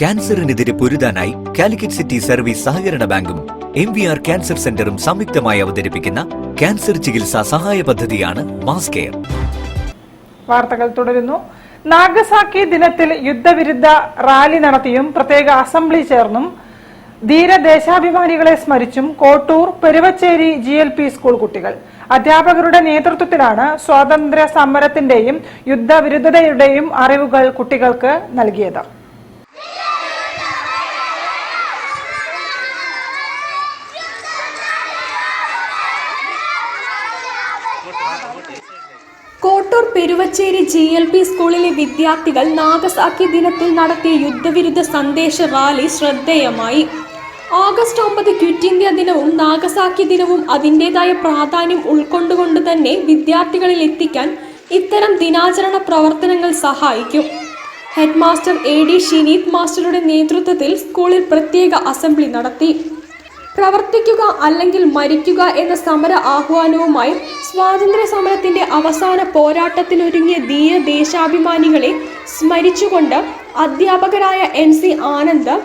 ക്യാൻസറിനെതിരെ പൊരുതാനായി Calicut city service സഹകരണ ബാങ്കും MVR cancer സെന്ററും സംയുക്തമായി അവതരിപ്പിക്കുന്ന ക്യാൻസർ ചികിത്സാ സഹായ പദ്ധതിയാണ് മാസ് കെയർ. വാർത്തകൾ തുടരുന്നു. നാഗസാക്കി ദിനത്തിൽ യുദ്ധവിരുദ്ധ റാലി നടത്തിയും പ്രത്യേക അസംബ്ലി ചേർന്നും ധീരദേശാഭിമാനികളെ സ്മരിച്ചും കോട്ടൂർ പെരുവച്ചേരി GLP സ്കൂൾ കുട്ടികൾ അധ്യാപകരുടെ നേതൃത്വത്തിലാണ് സ്വാതന്ത്ര്യ സമരത്തിന്റെയും യുദ്ധവിരുദ്ധതയുടെയും അറിവുകൾ കുട്ടികൾക്ക് നൽകിയത്. കോട്ടൂർ പെരുവച്ചേരി GLP സ്കൂളിലെ വിദ്യാർത്ഥികൾ നാഗസാക്കി ദിനത്തിൽ നടത്തിയ യുദ്ധവിരുദ്ധ സന്ദേശ റാലി ശ്രദ്ധേയമായി. ഓഗസ്റ്റ് 9 ക്വിറ്റ് ഇന്ത്യ ദിനവും നാഗസാക്കി ദിനവും അതിൻ്റെതായ പ്രാധാന്യം ഉൾക്കൊണ്ടുകൊണ്ട് തന്നെ വിദ്യാർത്ഥികളിൽ എത്തിക്കാൻ ഇത്തരം ദിനാചരണ പ്രവർത്തനങ്ങൾ സഹായിക്കും. ഹെഡ് മാസ്റ്റർ AD ഷിനീത് മാസ്റ്ററുടെ നേതൃത്വത്തിൽ സ്കൂളിൽ പ്രത്യേക അസംബ്ലി നടത്തി. പ്രവർത്തിക്കുക അല്ലെങ്കിൽ മരിക്കുക എന്ന സമര ആഹ്വാനവുമായി സ്വാതന്ത്ര്യ സമരത്തിന്റെ അവസാന പോരാട്ടത്തിനൊരുങ്ങിയ ധീര ദേശാഭിമാനികളെ സ്മരിച്ചുകൊണ്ട് അധ്യാപകരായ NC ആനന്ദ്,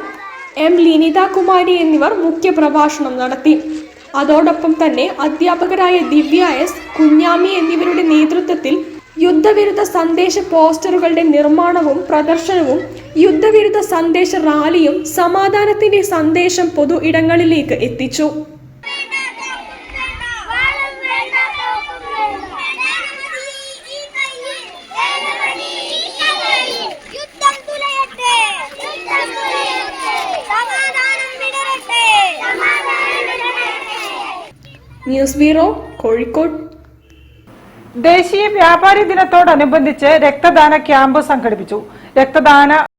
M ലിനിത കുമാരി എന്നിവർ മുഖ്യപ്രഭാഷണം നടത്തി. അതോടൊപ്പം തന്നെ അധ്യാപകരായ ദിവ്യ S, കുഞ്ഞാമി എന്നിവരുടെ നേതൃത്വത്തിൽ യുദ്ധവിരുദ്ധ സന്ദേശ പോസ്റ്ററുകളുടെ നിർമ്മാണവും പ്രദർശനവും യുദ്ധവിരുദ്ധ സന്ദേശ റാലിയും സമാധാനത്തിന്റെ സന്ദേശം പൊതു ഇടങ്ങളിലേക്ക് എത്തിച്ചു. News bureau, Kozhikode. ദേശീയ വ്യാപാരി ദിനത്തോടനുബന്ധിച്ച് രക്തദാന ക്യാമ്പ് സംഘടിപ്പിച്ചു. രക്തദാന